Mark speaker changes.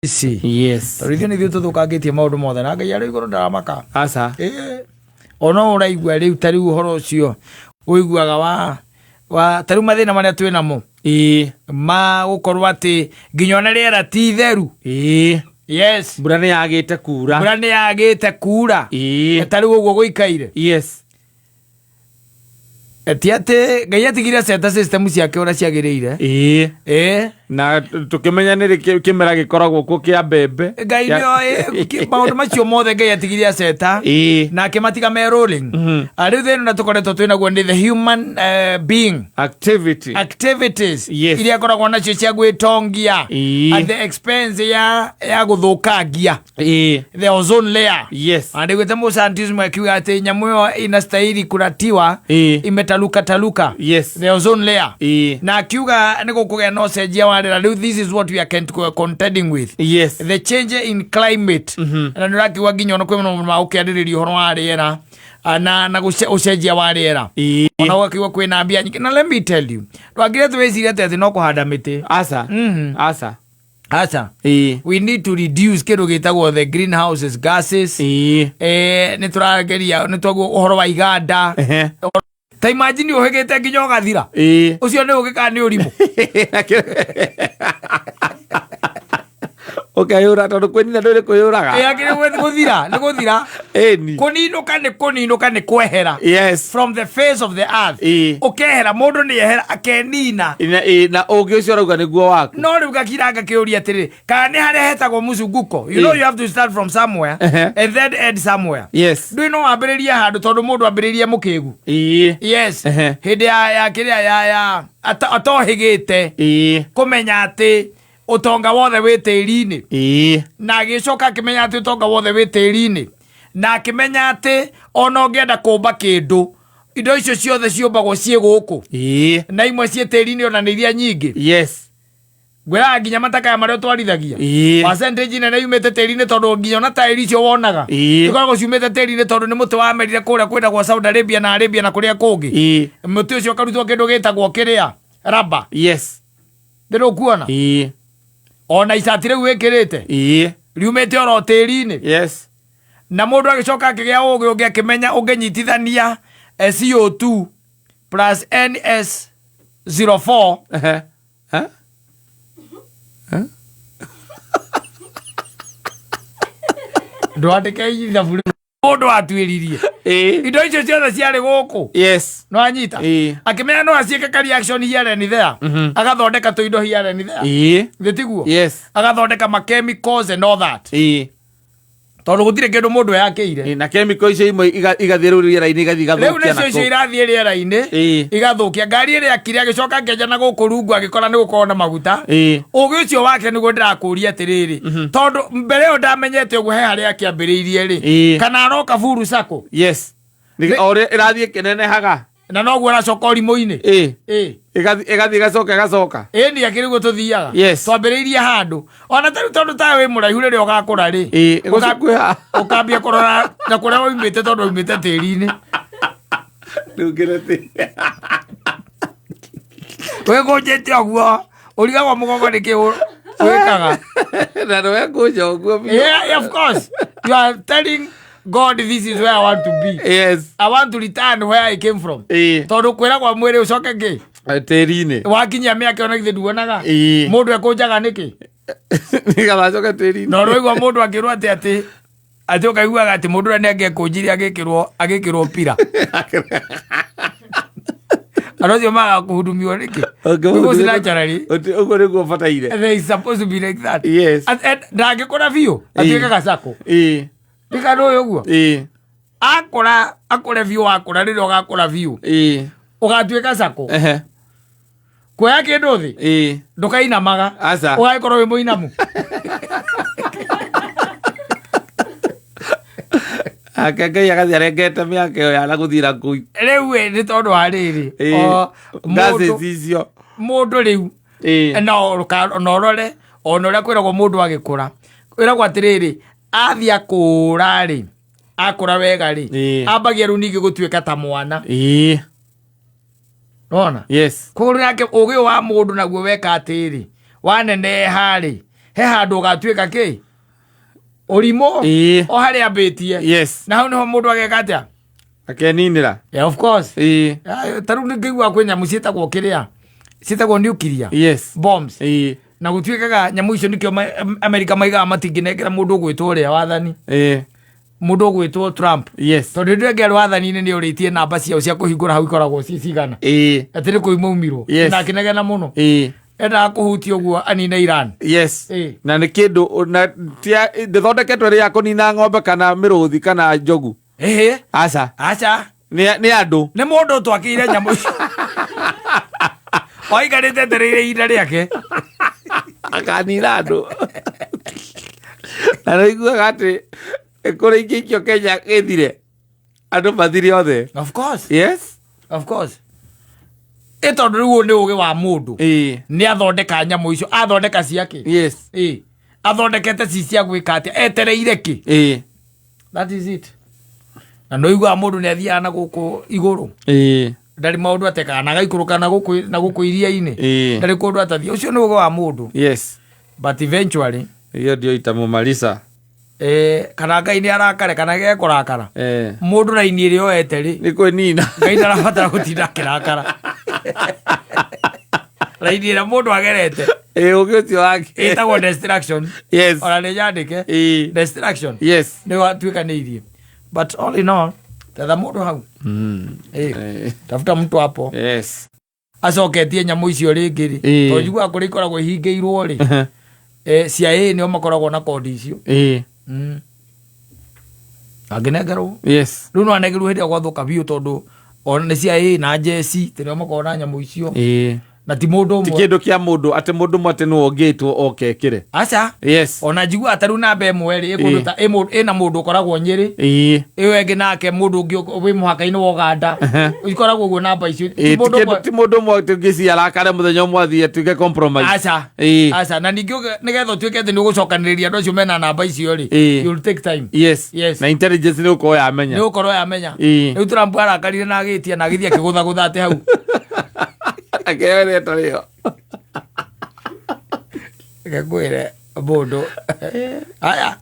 Speaker 1: Yes.
Speaker 2: Rĩu nĩ ithuĩ tũthũkangĩtie maũndũ mothe na Ngai arĩ igũrũ ndaramaka.
Speaker 1: Aca.
Speaker 2: Ona ũraigua rĩu ta rĩu ũhoro ũcio ũiguaga wa ta rĩu mathĩna marĩa twĩnamo. Ma gũkorwo atĩ nginya ona rĩera ti itheru. Yes.
Speaker 1: Mbura nĩ yagĩte kuura.
Speaker 2: Mbura nĩ yagĩte kuura. Ta rĩu ũguo gũikaire.
Speaker 1: Yes.
Speaker 2: Ti atĩ Ngai atigire center system ciake ũrĩa ciagĩrĩire.
Speaker 1: Na tukimenya nĩ kĩmera gĩkoragwo kuo kĩa mbembe.
Speaker 2: Ngai nĩoĩ maũndũ macio mothe Ngai atigire center na akĩmatiga me rolling. Rĩu thĩna na tũkoretwo twĩnaguo nĩ the human being activities iria akoragwo nacio cia gwĩtongia at the expense ya gũthũkangia the ozone layer.
Speaker 1: Yes.
Speaker 2: Andĩgwĩte mũscientism akiuga atĩ nyamũ ĩyo inastahili kuratiwa imetaluka.
Speaker 1: Yes.
Speaker 2: The ozone layer. Na akiuga nĩ gũkũgĩa na ũcenjia wa rĩera. This is what we are contending with.
Speaker 1: Yes.
Speaker 2: The change in climate. Na nĩ rakiuga nginya ona kwĩ maũndũ ma ũkĩarĩrĩria ũhoro wa rĩera na ũcenjia wa rĩera. Ona gũkiuga kwĩna mbia nyingĩ. Na let me tell you, twagire twĩciria atĩ no kũhanda mĩtĩ. Aca. We need to reduce kĩndũ gĩtagwo the greenhouse gases. Nĩ tũrageria nĩ twaguo ũhoro wa iganda. Ta imagine ũhĩgĩte nginya ũgathira. Ũcio nĩ ũgĩka nĩ ũrimũ.
Speaker 1: Ũkayũra tondũ kwĩnina ndũrĩ kwĩyũraga.
Speaker 2: Akĩrĩ gũthira nĩ gũthira. Kũninũka nĩ kwehera.
Speaker 1: Yes.
Speaker 2: From the face of the earth. Ũkehera mũndũ nĩ ehera akenina.
Speaker 1: Na ũngĩ ũcio arauga nĩguo waku.
Speaker 2: No rĩu gakiranga kĩũria atĩrĩ, kana nĩ harĩa hetagwo mũcunguko. You know you have to start from somewhere and then end somewhere.
Speaker 1: Yes.
Speaker 2: Ndũĩ no wambĩrĩrie handũ tondũ mũndũ ambĩrĩrie mũkĩgu. Yes. Hĩndĩ ya kĩrĩa ya atohĩgĩte kũmenya atĩ utonga wothe wĩ tĩri-inĩ. Na agĩcoka akĩmenya atĩ utonga wothe wĩ tĩri-inĩ. Na akĩmenya atĩ ona ũngĩenda kũmba kĩndũ, indo icio ciothe ciũmbagwo ciĩ gũkũ. Na imwe ciĩ tĩri-inĩ ona nĩ iria nyingĩ.
Speaker 1: Yes.
Speaker 2: Gwĩraga nginya matakaya marĩa ũtwarithagia. Percentage nene yumĩte tĩri-inĩ tondũ nginya ona taĩri icio wonaga. Ikoragwo ciumĩte tĩri-inĩ tondũ nĩ mũtĩ wamerire kũrĩa kwĩtagwo Saudi Arabia na kũrĩa kũngĩ. Mũtĩ ũcio ũkarutwo kĩndũ gĩtagwo kĩrĩa raba.
Speaker 1: Yes.
Speaker 2: Ndĩrũkuona. Ona icati rĩu wĩkĩrĩte riumĩte oro tĩri-inĩ.
Speaker 1: Yes.
Speaker 2: Na mũndũ agĩcoka akĩgĩa ũgĩ ũngĩ akĩmenya ũngĩnyitithania CO2 plus NS04 ndwandĩke ithabu rĩu mũndũ atuĩririe indo icio ciothe ciarĩ gũkũ.
Speaker 1: Yes.
Speaker 2: No anyita akĩmenya no aciĩke ka reaction here and there agathondeka tũindo here and there. Thĩtiguo.
Speaker 1: Yes.
Speaker 2: Agathondeka ma chemicals and all that. Tondũ gũtirĩ kĩndũ mũndũ yakĩire.
Speaker 1: Na chemical icio imwe igathiĩ rĩu rĩera-inĩ igathiĩ igathũkia
Speaker 2: nakũu. Rĩu nĩcio irathiĩ rĩera-inĩ igathũkia. Ngari ĩrĩa akire agĩcoka akĩenja na gũkũ rungu agĩkora nĩ gũkorwo na maguta. Ũgĩ ũcio wake nĩguo ndĩrakũria atĩrĩrĩ. Tondũ mbere ĩyo ndamenyete ũguo he harĩa akĩambĩrĩirie rĩ. Kana aroka furu sako. Yes.
Speaker 1: Ore ĩrathiĩ kĩnenehaga.
Speaker 2: Na noguo aracoka ũrimũ-inĩ.
Speaker 1: Ĩgathiĩ igacoka.
Speaker 2: Nĩ akĩrĩguo tũthiaga.
Speaker 1: Yes.
Speaker 2: Twambĩrĩirie handũ. Ona tondũ tawe wĩ mũraihu rĩrĩa ũgakũra rĩ. Ũkambia kũrora na kũrĩa waumĩte tondũ waumĩte tĩri-inĩ. Wĩkũnjĩte ũguo ũrigagwo mũgongo nĩkĩ wĩkaga.
Speaker 1: Na nĩwekũnja ũguo.
Speaker 2: Yeah, of course. You are telling God, this is where I want to be. Yes. I want to return where I came from. Tondũ kwĩragwo mwĩrĩ ũcoke kĩ?
Speaker 1: Tĩri-inĩ.
Speaker 2: Wakinyia mĩaka ona githĩ nduonaga. Mũndũ ekũnjaga nĩkĩ?
Speaker 1: Nĩgetha acoke tĩri-inĩ.
Speaker 2: No rĩu mũndũ akĩrwo atĩ ũkaiguaga atĩ mũndũ ũrĩa nĩ angĩekũnjire agĩkĩrwo pira. Andũ acio maga kũhudumio nĩkĩ? Ũguo sinaturally.
Speaker 1: Ũguo nĩguo bataire.
Speaker 2: They supposed to be like that.
Speaker 1: Yes.
Speaker 2: Ndangĩkora biũ atuĩkaga cako. Ndikano ũyũ ũguo. Akũra biũ wakũra rĩrĩa ũgakũra biũ. Ũgatuĩka cako. Kuoya kĩndũ thĩ. Ndũkainamaga. Ũgagĩkorwo wĩ mũinamu.
Speaker 1: Ngai agathiĩ arengete mĩaka ĩyo ya gũthira ngui.
Speaker 2: Rĩu nĩ tondũ wa rĩrĩ.
Speaker 1: Gases icio.
Speaker 2: Mũndũ rĩu na ũrore ona ũrĩa kwĩragwo mũndũ agĩkũra. Kwĩragwo atĩrĩrĩ athiĩ akũra rĩ. Akũra wega rĩ. Ambagia rĩu ningĩ gũtuĩka ta mwana. Nona?
Speaker 1: Yes.
Speaker 2: Kũrũ yake ũgĩ wa mũndũ naguo weka atĩrĩ. Waneneha rĩ. he handu gatwika ki urimo o hari ambitie
Speaker 1: yes
Speaker 2: na hau niho mundu ageka atia
Speaker 1: akeninira
Speaker 2: yeah of course taru ngigwa kwe nyamu cietagwo kiria cietagwo nuclear
Speaker 1: yes
Speaker 2: bombs na gutwikaga nyamu icio nikio America maigaga matinginekera mundu gwitwo ria wathani mundu gwitwo Trump
Speaker 1: yes
Speaker 2: tondu ndege wathani-ini ni uritie namba ciao cia kuhingura hau ikoragwo cigana atiri kuimaumirwo na kinegena muno enda kuhutia uguo anina Iran
Speaker 1: yes na ni kindu na ndithondeketwo ria kunina ng'ombe kana miruthi kana njogu aca ni andu
Speaker 2: ni mundu twakire nyamu oigarite ndereire ira riake
Speaker 1: akanira andu na naiguaga ati kuri ingikio Kenya githire andu mathire othe
Speaker 2: of course
Speaker 1: yes
Speaker 2: of course tondu riu ni ugi wa mundu ni athondeka nyamu icio athondeka ciake
Speaker 1: yes
Speaker 2: athondekete cia gwika atia etereire ki that is it na no igwa mundu ni athiaga na guku iguru ndari maundu ateka na gaikuruka na guku iria-ini ndari kundu atathia ucio ni ugi wa mundu
Speaker 1: yes
Speaker 2: but eventually
Speaker 1: iyo ndio itamumalisa
Speaker 2: kana Ngai ni arakare kana ge kurakara mundu na ini rio eteri
Speaker 1: ni kwinina
Speaker 2: Ngai ndarabatara gutinda kirakara raidi na mundu agerete
Speaker 1: ugi ucio wake
Speaker 2: etagwo distraction
Speaker 1: yes
Speaker 2: ona ni yandike distraction
Speaker 1: yes
Speaker 2: ni watwikanirie but all in all tatha mundu hau tafuta mtu hapo
Speaker 1: yes
Speaker 2: acoketie nyamu icio ringiri to njigua kuri ikoragwo ihingiirwo ri CIA ni makoragwo na kodi icio aginegero
Speaker 1: yes
Speaker 2: riu no anegeru hindi gwathuka biu tondu ona ni CIA na jesi tene makoragwo na nyamu icio na ti mundu umwe ti
Speaker 1: kindu kia mundu ati mundu mwate no ongitwo okekire
Speaker 2: aca
Speaker 1: yes
Speaker 2: ona njigua ataru namba imwe ri ikundu ta ina mundu ukoragwo Nyeri iyo ingi nake mundu ungi wi muhaka-ini wa Uganda ikoragwo guo namba icio
Speaker 1: ti mundu mwe tingisi arakare muthenya mwathie tuge compromise
Speaker 2: aca na ningi nigetha tuike ati ni ugucokaniriria andu acio mena namba icio ri you'll take time
Speaker 1: yes na intelligence ni uko yamenya riu
Speaker 2: Trump arakarire na agitia na agithia kigutha ati hau
Speaker 1: akere tario
Speaker 2: ngwire mundu aya